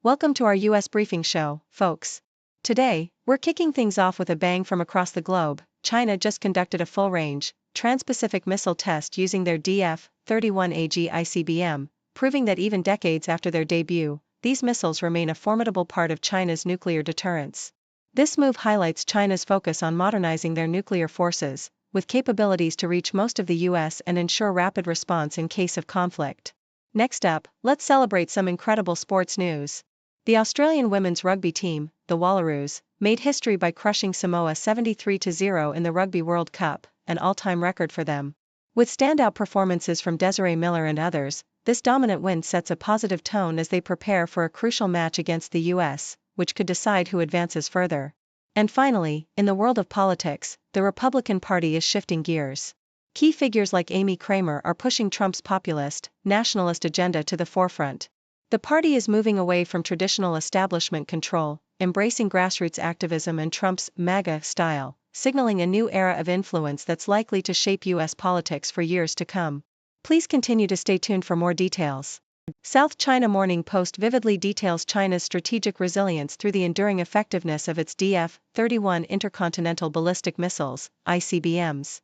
Welcome to our US briefing show, folks. Today, we're kicking things off with a bang from across the globe. China just conducted a full-range, trans-Pacific missile test using their DF-31AG ICBM, proving that even decades after their debut, these missiles remain a formidable part of China's nuclear deterrence. This move highlights China's focus on modernizing their nuclear forces, with capabilities to reach most of the US and ensure rapid response in case of conflict. Next up, let's celebrate some incredible sports news. The Australian women's rugby team, the Wallaroos, made history by crushing Samoa 73-0 in the Rugby World Cup, an all-time record for them. With standout performances from Desiree Miller and others, this dominant win sets a positive tone as they prepare for a crucial match against the US, which could decide who advances further. And finally, in the world of politics, the Republican Party is shifting gears. Key figures like Amy Kramer are pushing Trump's populist, nationalist agenda to the forefront. The party is moving away from traditional establishment control, embracing grassroots activism and Trump's MAGA style, signaling a new era of influence that's likely to shape U.S. politics for years to come. Please continue to stay tuned for more details. South China Morning Post vividly details China's strategic resilience through the enduring effectiveness of its DF-31 intercontinental ballistic missiles, ICBMs.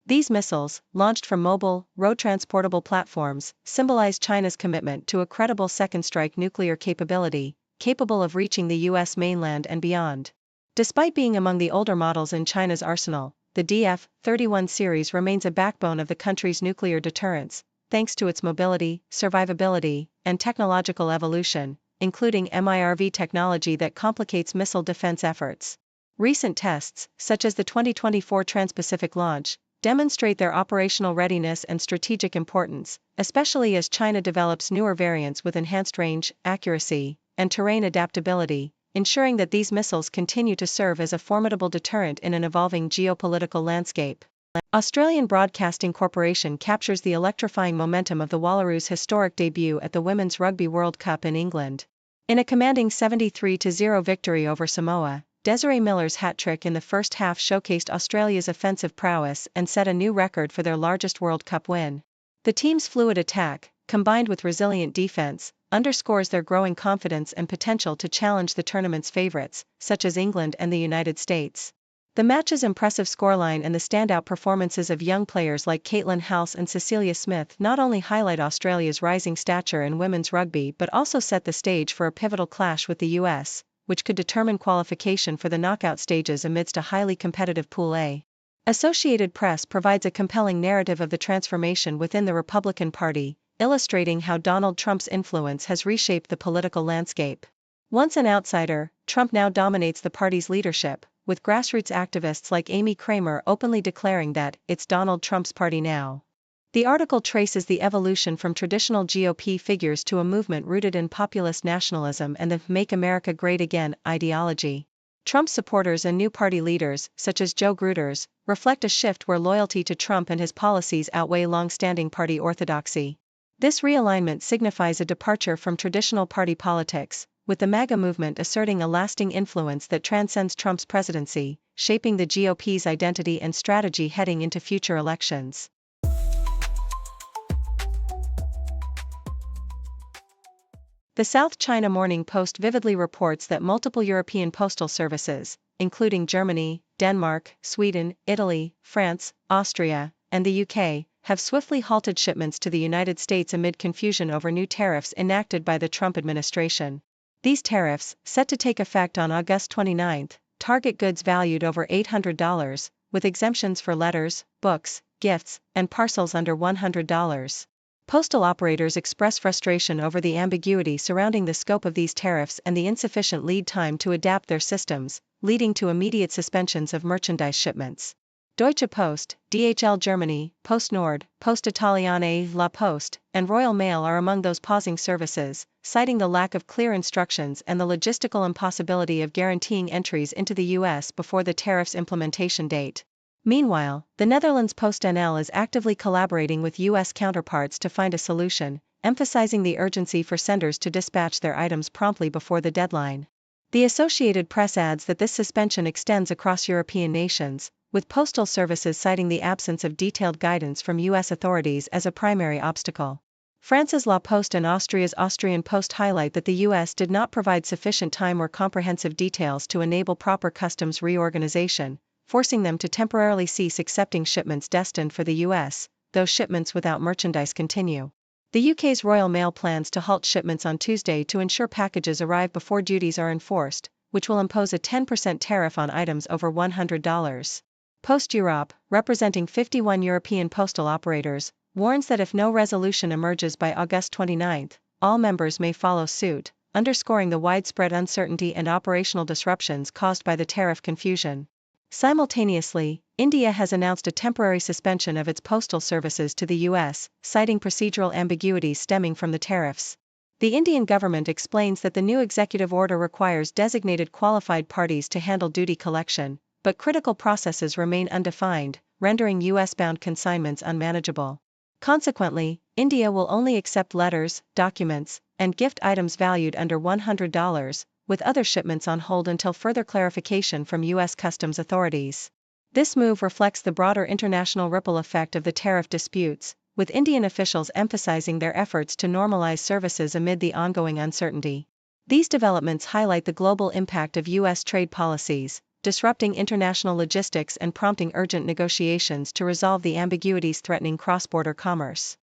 These missiles, launched from mobile, road-transportable platforms, symbolize China's commitment to a credible second-strike nuclear capability, capable of reaching the U.S. mainland and beyond. Despite being among the older models in China's arsenal, the DF-31 series remains a backbone of the country's nuclear deterrence, thanks to its mobility, survivability, and technological evolution, including MIRV technology that complicates missile defense efforts. Recent tests, such as the 2024 Trans-Pacific launch, demonstrate their operational readiness and strategic importance, especially as China develops newer variants with enhanced range, accuracy, and terrain adaptability, ensuring that these missiles continue to serve as a formidable deterrent in an evolving geopolitical landscape. Australian Broadcasting Corporation captures the electrifying momentum of the Wallaroos' historic debut at the Women's Rugby World Cup in England. In a commanding 73-0 victory over Samoa, Desiree Miller's hat-trick in the first half showcased Australia's offensive prowess and set a new record for their largest World Cup win. The team's fluid attack, combined with resilient defense, underscores their growing confidence and potential to challenge the tournament's favourites, such as England and the United States. The match's impressive scoreline and the standout performances of young players like Caitlin Halse and Cecilia Smith not only highlight Australia's rising stature in women's rugby but also set the stage for a pivotal clash with the US, which could determine qualification for the knockout stages amidst a highly competitive Pool A. Associated Press provides a compelling narrative of the transformation within the Republican Party, illustrating how Donald Trump's influence has reshaped the political landscape. Once an outsider, Trump now dominates the party's leadership, with grassroots activists like Amy Kramer openly declaring that it's Donald Trump's party now. The article traces the evolution from traditional GOP figures to a movement rooted in populist nationalism and the Make America Great Again ideology. Trump supporters and new party leaders, such as Joe Gruters, reflect a shift where loyalty to Trump and his policies outweigh long-standing party orthodoxy. This realignment signifies a departure from traditional party politics, with the MAGA movement asserting a lasting influence that transcends Trump's presidency, shaping the GOP's identity and strategy heading into future elections. The South China Morning Post vividly reports that multiple European postal services, including Germany, Denmark, Sweden, Italy, France, Austria, and the UK, have swiftly halted shipments to the United States amid confusion over new tariffs enacted by the Trump administration. These tariffs, set to take effect on August 29, target goods valued over $800, with exemptions for letters, books, gifts, and parcels under $100. Postal operators express frustration over the ambiguity surrounding the scope of these tariffs and the insufficient lead time to adapt their systems, leading to immediate suspensions of merchandise shipments. Deutsche Post, DHL Germany, Post Nord, Poste Italiane La Poste, and Royal Mail are among those pausing services, citing the lack of clear instructions and the logistical impossibility of guaranteeing entries into the U.S. before the tariff's implementation date. Meanwhile, the Netherlands PostNL is actively collaborating with U.S. counterparts to find a solution, emphasizing the urgency for senders to dispatch their items promptly before the deadline. The Associated Press adds that this suspension extends across European nations, with postal services citing the absence of detailed guidance from U.S. authorities as a primary obstacle. France's La Poste and Austria's Austrian Post highlight that the US did not provide sufficient time or comprehensive details to enable proper customs reorganization, forcing them to temporarily cease accepting shipments destined for the US, though shipments without merchandise continue. The UK's Royal Mail plans to halt shipments on Tuesday to ensure packages arrive before duties are enforced, which will impose a 10% tariff on items over $100. Post Europe, representing 51 European postal operators, warns that if no resolution emerges by August 29, all members may follow suit, underscoring the widespread uncertainty and operational disruptions caused by the tariff confusion. Simultaneously, India has announced a temporary suspension of its postal services to the US, citing procedural ambiguities stemming from the tariffs. The Indian government explains that the new executive order requires designated qualified parties to handle duty collection, but critical processes remain undefined, rendering US-bound consignments unmanageable. Consequently, India will only accept letters, documents, and gift items valued under $100, with other shipments on hold until further clarification from US customs authorities. This move reflects the broader international ripple effect of the tariff disputes, with Indian officials emphasizing their efforts to normalize services amid the ongoing uncertainty. These developments highlight the global impact of US trade policies, disrupting international logistics and prompting urgent negotiations to resolve the ambiguities threatening cross-border commerce.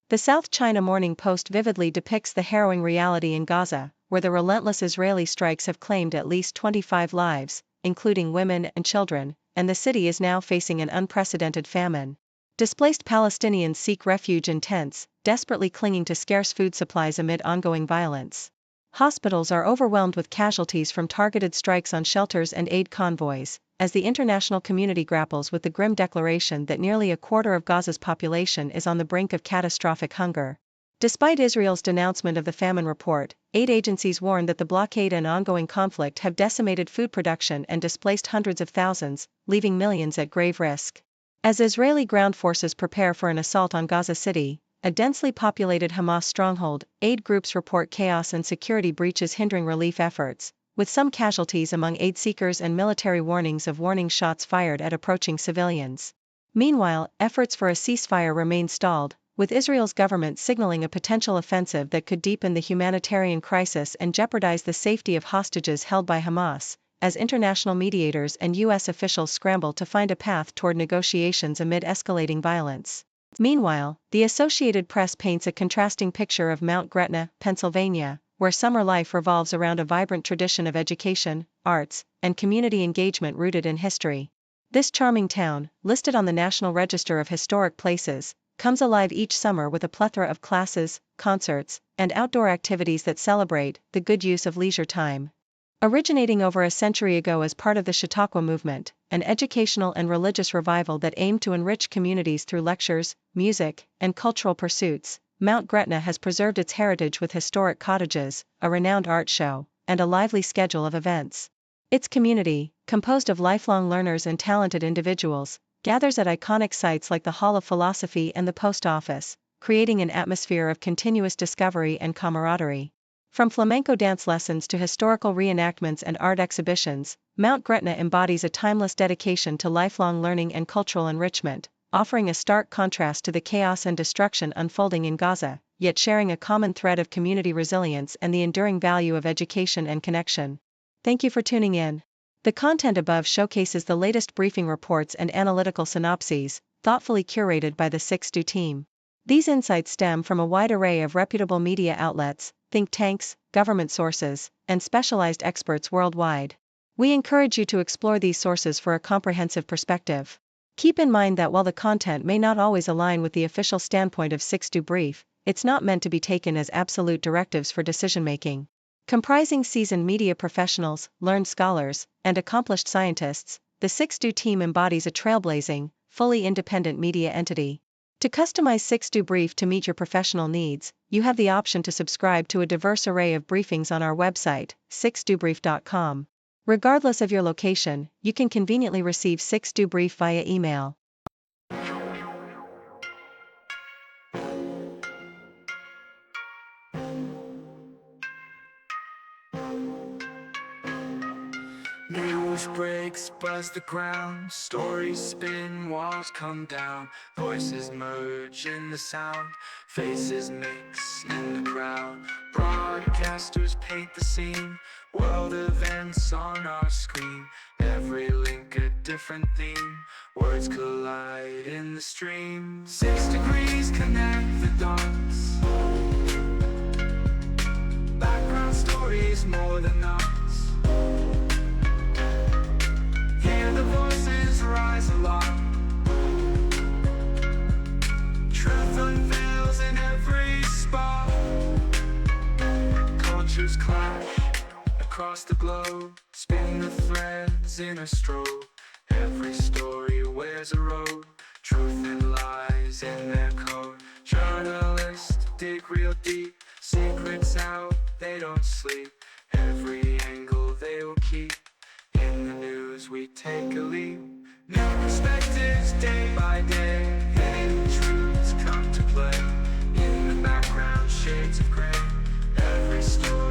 The South China Morning Post vividly depicts the harrowing reality in Gaza, where the relentless Israeli strikes have claimed at least 25 lives, including women and children, and the city is now facing an unprecedented famine. Displaced Palestinians seek refuge in tents, desperately clinging to scarce food supplies amid ongoing violence. Hospitals are overwhelmed with casualties from targeted strikes on shelters and aid convoys, as the international community grapples with the grim declaration that nearly a quarter of Gaza's population is on the brink of catastrophic hunger. Despite Israel's denouncement of the famine report, aid agencies warn that the blockade and ongoing conflict have decimated food production and displaced hundreds of thousands, leaving millions at grave risk. As Israeli ground forces prepare for an assault on Gaza City, a densely populated Hamas stronghold, aid groups report chaos and security breaches hindering relief efforts, with some casualties among aid seekers and military warnings of warning shots fired at approaching civilians. Meanwhile, efforts for a ceasefire remain stalled, with Israel's government signaling a potential offensive that could deepen the humanitarian crisis and jeopardize the safety of hostages held by Hamas, as international mediators and U.S. officials scramble to find a path toward negotiations amid escalating violence. Meanwhile, the Associated Press paints a contrasting picture of Mount Gretna, Pennsylvania, where summer life revolves around a vibrant tradition of education, arts, and community engagement rooted in history. This charming town, listed on the National Register of Historic Places, comes alive each summer with a plethora of classes, concerts, and outdoor activities that celebrate the good use of leisure time. Originating over a century ago as part of the Chautauqua movement, an educational and religious revival that aimed to enrich communities through lectures, music, and cultural pursuits, Mount Gretna has preserved its heritage with historic cottages, a renowned art show, and a lively schedule of events. Its community, composed of lifelong learners and talented individuals, gathers at iconic sites like the Hall of Philosophy and the Post Office, creating an atmosphere of continuous discovery and camaraderie. From flamenco dance lessons to historical reenactments and art exhibitions, Mount Gretna embodies a timeless dedication to lifelong learning and cultural enrichment, offering a stark contrast to the chaos and destruction unfolding in Gaza, yet sharing a common thread of community resilience and the enduring value of education and connection. Thank you for tuning in. The content above showcases the latest briefing reports and analytical synopses, thoughtfully curated by the 6Do team. These insights stem from a wide array of reputable media outlets, think tanks, government sources, and specialized experts worldwide. We encourage you to explore these sources for a comprehensive perspective. Keep in mind that while the content may not always align with the official standpoint of 6Do Brief, it's not meant to be taken as absolute directives for decision-making. Comprising seasoned media professionals, learned scholars, and accomplished scientists, the 6Do team embodies a trailblazing, fully independent media entity. To customize 6Do Brief to meet your professional needs, you have the option to subscribe to a diverse array of briefings on our website, 6dobrief.com. Regardless of your location, you can conveniently receive 6Do Brief via email. News breaks, buzz the ground. Stories spin, walls come down. Voices merge in the sound. Faces mix in the crowd. Broadcasters paint the scene. World events on our screen. Every link a different theme. Words collide in the stream. 6 degrees connect the dots. Background stories more than us. Hear the voices rise aloft. Truth unveils in every spot. Cultures clash across the globe. Spin the threads in a strobe. Every story wears a robe. Truth and lies in their code. Journalists dig real deep. Secrets out, they don't sleep. Every angle they will keep. In the news we take a leap. New perspectives day by day. Hidden truths come to play. In the background shades of gray. Every story